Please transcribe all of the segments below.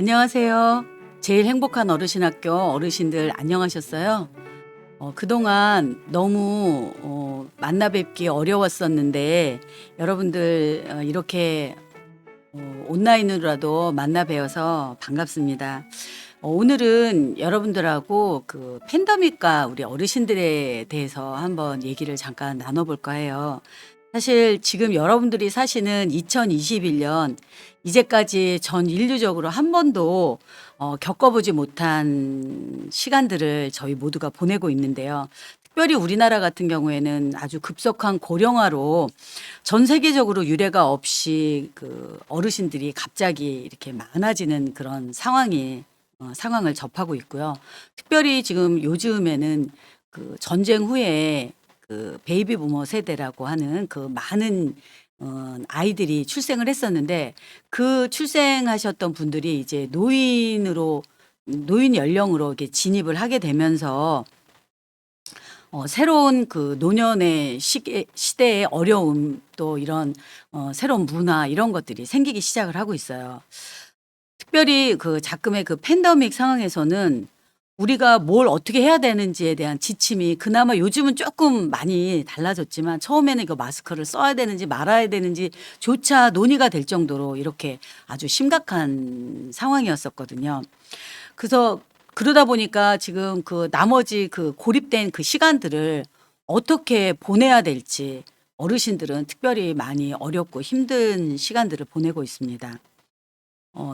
안녕하세요. 제일 행복한 어르신 학교 어르신들 안녕하셨어요? 그동안 너무 만나 뵙기 어려웠었는데 여러분들 이렇게 온라인으로라도 만나 뵈어서 반갑습니다. 오늘은 여러분들하고 그 팬데믹과 우리 어르신들에 대해서 한번 얘기를 잠깐 나눠볼까 해요. 사실 지금 여러분들이 사시는 2021년 이제까지 전 인류적으로 한 번도 겪어보지 못한 시간들을 저희 모두가 보내고 있는데요. 특별히 우리나라 같은 경우에는 아주 급속한 고령화로 전 세계적으로 유례가 없이 그 어르신들이 갑자기 이렇게 많아지는 그런 상황을 접하고 있고요. 특별히 지금 요즘에는 그 전쟁 후에 그 베이비 부머 세대라고 하는 그 많은 아이들이 출생을 했었는데 그 출생하셨던 분들이 이제 노인 연령으로 이렇게 진입을 하게 되면서 새로운 그 노년의 시대의 어려움 또 이런 새로운 문화 이런 것들이 생기기 시작을 하고 있어요. 특별히 그 작금의 그 팬데믹 상황에서는 우리가 뭘 어떻게 해야 되는지에 대한 지침이 그나마 요즘은 조금 많이 달라졌지만 처음에는 이거 마스크를 써야 되는지 말아야 되는지조차 논의가 될 정도로 이렇게 아주 심각한 상황이었었거든요. 그래서 그러다 보니까 지금 그 나머지 그 고립된 그 시간들을 어떻게 보내야 될지 어르신들은 특별히 많이 어렵고 힘든 시간들을 보내고 있습니다.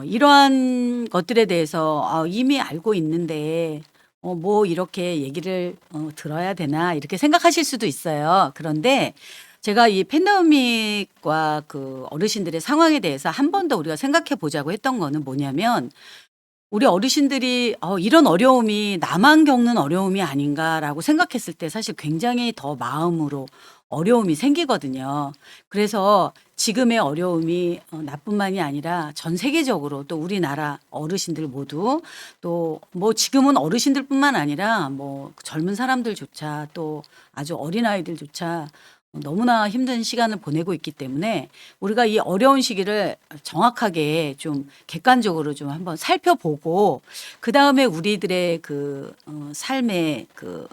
이러한 것들에 대해서 이미 알고 있는데 뭐 이렇게 얘기를 들어야 되나 이렇게 생각하실 수도 있어요. 그런데 제가 이 팬데믹과 그 어르신들의 상황에 대해서 한 번 더 우리가 생각해 보자고 했던 거는 뭐냐면 우리 어르신들이 '이런 어려움이 나만 겪는 어려움이 아닌가.'라고 생각했을 때 사실 굉장히 더 마음으로 어려움이 생기거든요. 그래서 지금의 어려움이 나뿐만이 아니라 전 세계적으로 또 우리나라 어르신들 모두 또 뭐 지금은 어르신들뿐만 아니라 뭐 젊은 사람들조차 또 아주 어린아이들조차 너무나 힘든 시간을 보내고 있기 때문에 우리가 이 어려운 시기를 정확하게 좀 객관적으로 좀 한번 살펴보고 그다음에 우리들의 그 삶의 그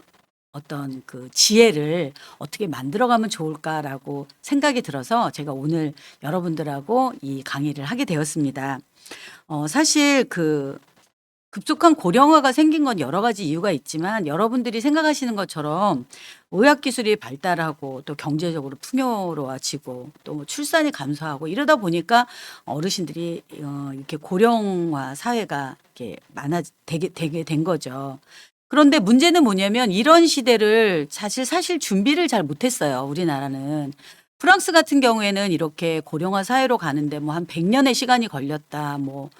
어떤 그 지혜를 어떻게 만들어가면 좋을까라고 생각이 들어서 제가 오늘 여러분들하고 이 강의를 하게 되었습니다. 사실 그 급속한 고령화가 생긴 건 여러 가지 이유가 있지만 여러분들이 생각하시는 것처럼 의학 기술이 발달하고 또 경제적으로 풍요로워지고 또 출산이 감소하고 이러다 보니까 어르신들이 이렇게 고령화 사회가 이렇게 되게 된 거죠. 그런데 문제는 뭐냐면 이런 시대를 사실 준비를 잘 못했어요, 우리나라는. 프랑스 같은 경우에는 이렇게 고령화 사회로 가는데 뭐 한 100 년의 시간이 걸렸다. 뭐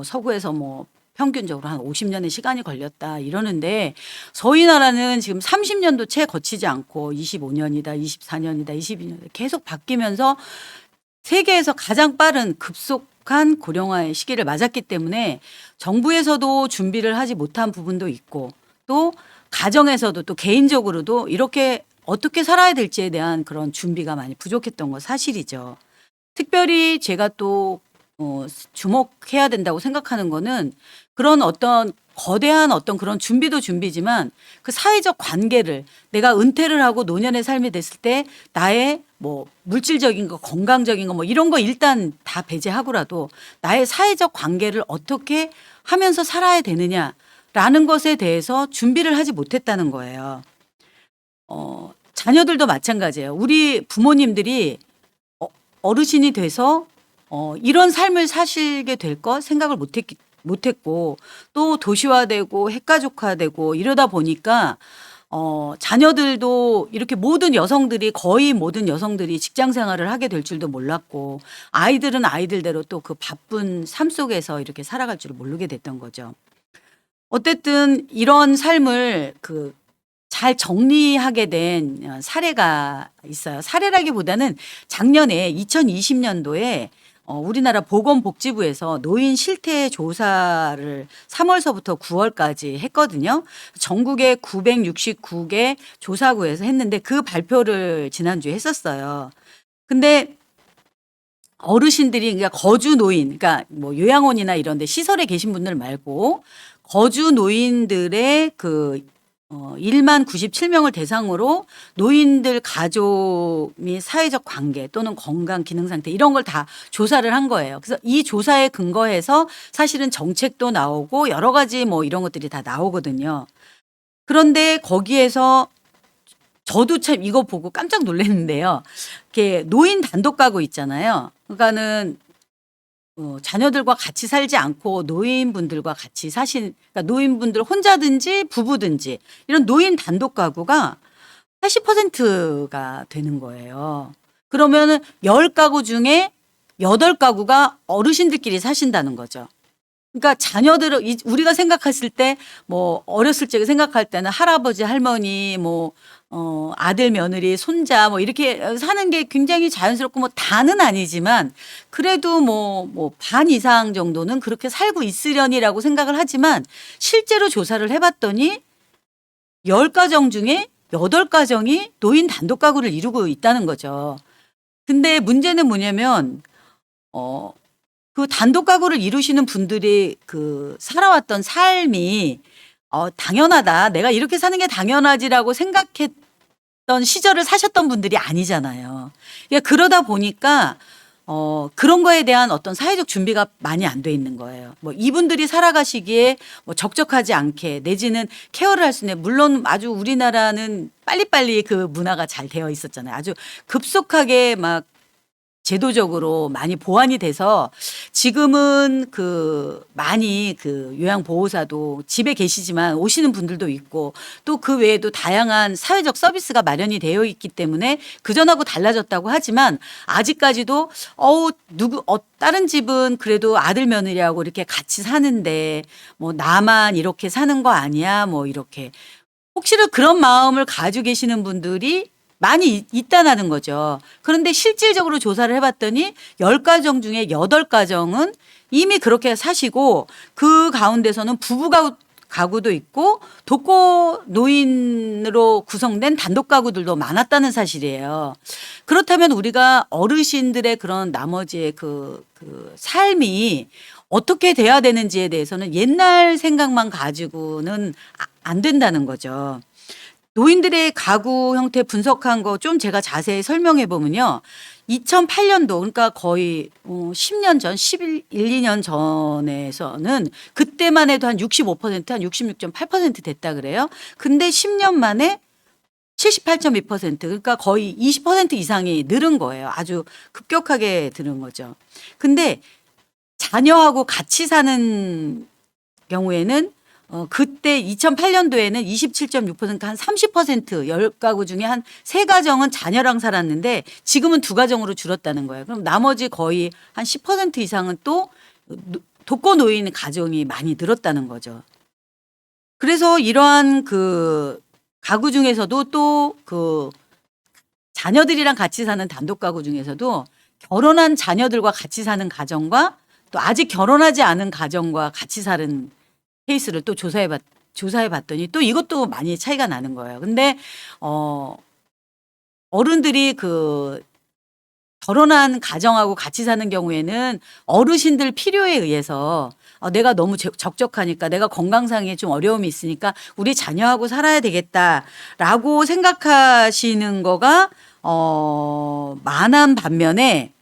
서구에서 뭐 평균적으로 한 50 년의 시간이 걸렸다 이러는데 저희 나라는 지금 30 년도 채 거치지 않고 25 년이다, 24 년이다, 22 년 계속 바뀌면서 세계에서 가장 빠른 급속한 고령화의 시기를 맞았기 때문에 정부에서도 준비를 하지 못한 부분도 있고 또 가정에서도 또 개인적으로도 이렇게 어떻게 살아야 될지에 대한 그런 준비가 많이 부족했던 거 사실이죠. 특별히 제가 또 주목해야 된다고 생각하는 거는 그런 어떤 거대한 어떤 그런 준비도 준비지만 그 사회적 관계를 내가 은퇴를 하고 노년의 삶이 됐을 때 나의 뭐 물질적인 거 건강적인 거 뭐 이런 거 일단 다 배제하고라도 나의 사회적 관계를 어떻게 하면서 살아야 되느냐라는 것에 대해서 준비를 하지 못했다는 거예요. 자녀들도 마찬가지예요. 우리 부모님들이 어 어르신이 돼서 이런 삶을 사시게 될 거 생각을 못했고 또 도시화되고 핵가족화되고 이러다 보니까 자녀들도 이렇게 거의 모든 여성들이 직장 생활을 하게 될 줄도 몰랐고 아이들은 아이들대로 또 그 바쁜 삶 속에서 이렇게 살아갈 줄을 모르게 됐던 거죠. 어쨌든 이런 삶을 그 잘 정리하게 된 사례가 있어요. 사례라기보다는 작년에 2020 년도에 우리나라 보건복지부에서 노인 실태 조사를 3 월서부터 9 월까지 했거든요. 전국에 969개 조사구에서 했는데 그 발표를 지난주에 했었어요. 근데 어르신들이 그러니까 거주 노인 그러니까 뭐 요양원이나 이런 데 시설에 계신 분들 말고 거주 노인들의 그 1만 97명을 대상으로 노인들 가족 및 사회적 관계 또는 건강 기능 상태 이런 걸 다 조사를 한 거예요. 그래서 이 조사에 근거해서 사실은 정책도 나오고 여러 가지 뭐 이런 것들이 다 나오거든요. 그런데 거기에서 저도 참 이거 보고 깜짝 놀랐는데요. 이렇게 노인 단독 가구 있잖아요. 그러니까는 자녀들과 같이 살지 않고 노인분들과 같이 그러니까 노인분들 혼자든지 부부든지 이런 노인 단독 가구가 80%가 되는 거예요. 그러면은 10가구 중에 8가구가 어르신들끼리 사신다는 거죠. 그러니까 자녀들을 우리가 생각했을 때 뭐 어렸을 적에 생각할 때는 할아버지, 할머니, 뭐 아들, 며느리, 손자 뭐 이렇게 사는 게 굉장히 자연스럽고 뭐 다는 아니지만 그래도 뭐 반 이상 정도는 그렇게 살고 있으려니라고 생각을 하지만 실제로 조사를 해봤더니 10가정 중에 8가정이 노인 단독 가구를 이루고 있다는 거죠. 근데 문제는 뭐냐면 그 단독 가구를 이루시는 분들이 그 살아왔던 삶이 당연하다. 내가 이렇게 사는 게 당연하지라고 생각했던 시절을 사셨던 분들이 아니잖아요. 그러니까 그러다 보니까 그런 거에 대한 어떤 사회적 준비가 많이 안 돼 있는 거예요. 뭐 이분들이 살아가시기에 뭐 적적하지 않게 내지는 케어를 할 수 있는 물론 아주 우리나라는 빨리빨리 그 문화가 잘 되어 있었잖아요. 아주 급속하게 막 제도적으로 많이 보완이 돼서 지금은 그 많이 그 요양보호사도 집에 계시지만 오시는 분들도 있고 또 그 외에도 다양한 사회적 서비스가 마련이 되어 있기 때문에 그전하고 달라졌다고 하지만 아직까지도 다른 집은 그래도 아들 며느리하고 이렇게 같이 사는데 뭐 나만 이렇게 사는 거 아니야 뭐 이렇게 혹시나 그런 마음을 가지고 계시는 분들이 많이 있다는 거죠. 그런데 실질적으로 조사를 해봤더니 10가정 중에 8가정은 이미 그렇게 사시고 그 가운데서는 부부 가구도 있고 독거 노인으로 구성된 단독 가구들도 많았다는 사실이에요. 그렇다면 우리가 어르신들의 그런 나머지의 그 삶이 어떻게 돼야 되는지에 대해서는 옛날 생각만 가지고는 안 된다는 거죠. 노인들의 가구 형태 분석한 거 좀 제가 자세히 설명해 보면요. 2008년도 그러니까 거의 10년 전, 11, 2년 전에서는 그때만 해도 한 65%, 한 66.8% 됐다 그래요. 근데 10년 만에 78.2% 그러니까 거의 20% 이상이 늘은 거예요. 아주 급격하게 늘은 거죠. 근데 자녀하고 같이 사는 경우에는 그때 2008년도에는 27.6%한 30% 10가구 중에 한 3가정은 자녀랑 살았는데 지금은 2가정으로 줄었다는 거예요. 그럼 나머지 거의 한 10% 이상은 또 독거 노인 가정이 많이 늘었다는 거죠. 그래서 이러한 그 가구 중에서도 또 그 자녀들이랑 같이 사는 단독 가구 중에서도 결혼한 자녀들과 같이 사는 가정과 또 아직 결혼하지 않은 가정과 같이 사는 케이스를 또 조사해 봤더니 또 이것도 많이 차이가 나는 거예요. 근데 어른들이 그 결혼한 가정하고 같이 사는 경우에는 어르신들 필요에 의해서 내가 너무 적적하니까 내가 건강상에 좀 어려움이 있으니까 우리 자녀하고 살아야 되겠다라고 생각하시는 거가 많은 반면에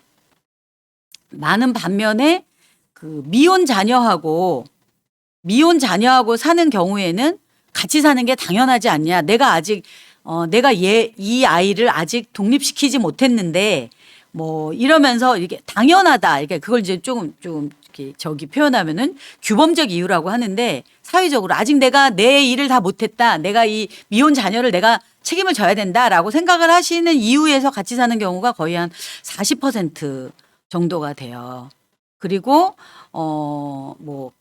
그 미혼 자녀하고 사는 경우에는 같이 사는 게 당연하지 않냐. 내가 아직 내가 이 아이를 아직 독립시키지 못했는데 뭐 이러면서 이게 당연하다. 이렇게 그걸 이제 조금 이렇게 표현하면은 규범적 이유라고 하는데 사회적으로 아직 내가 내 일을 다 못했다. 내가 이 미혼 자녀를 내가 책임을 져야 된다라고 생각을 하시는 이유에서 같이 사는 경우가 거의 한 40% 정도가 돼요. 그리고 뭐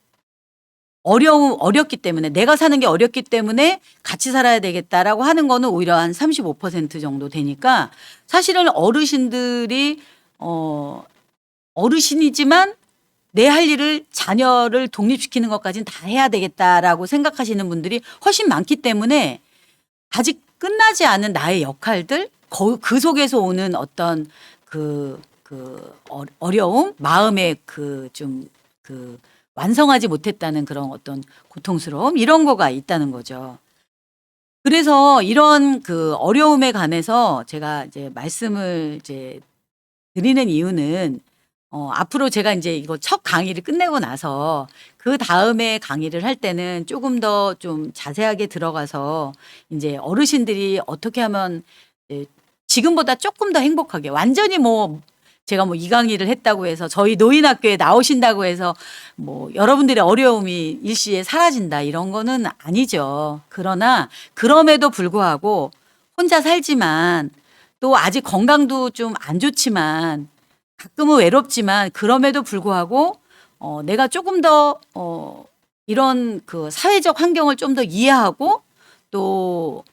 어렵기 때문에 내가 사는 게 어렵기 때문에 같이 살아야 되겠다라고 하는 거는 오히려 한 35% 정도 되니까 사실은 어르신들이 어르신이지만 내 할 일을 자녀를 독립시키는 것까지는 다 해야 되겠다라고 생각하시는 분들이 훨씬 많기 때문에 아직 끝나지 않은 나의 역할들 그 속에서 오는 어떤 그 그 어려움, 마음의 그 완성하지 못했다는 그런 어떤 고통스러움 이런 거가 있다는 거죠. 그래서 이런 그 어려움에 관해서 제가 이제 말씀을 이제 드리는 이유는 앞으로 제가 인제 이거 첫 강의를 끝내고 나서 그다음에 강의를 할 때는 쪼금 더 좀 자세하게 들어가서 인제 어르신들이 어떻게 하면 예 지금보다 쪼끔 더 행복하게 완전히 뭐 제가 뭐 이 강의를 했다고 해서 저희 노인학교에 나오신다고 해서 뭐 여러분들의 어려움이 일시에 사라진다 이런 거는 아니죠. 그러나 그럼에도 불구하고 혼자 살지만 또 아직 건강도 좀 안 좋지만 가끔은 외롭지만 그럼에도 불구하고 내가 조금 더 이런 그 사회적 환경을 좀 더 이해하고 또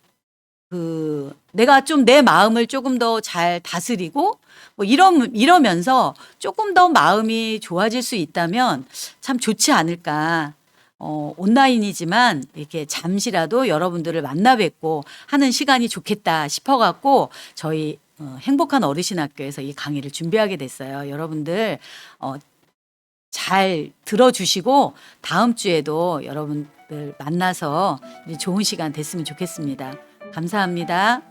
그 내가 좀 내 마음을 조금 더 잘 다스리고 뭐 이러면서 조금 더 마음이 좋아질 수 있다면 참 좋지 않을까. 온라인이지만 이렇게 잠시라도 여러분들을 만나 뵙고 하는 시간이 좋겠다 싶어 갖고 저희 행복한 어르신 학교에서 이 강의를 준비하게 됐어요. 여러분들 잘 들어 주시고 다음 주에도 여러분들 만나서 좋은 시간 됐으면 좋겠습니다. 감사합니다.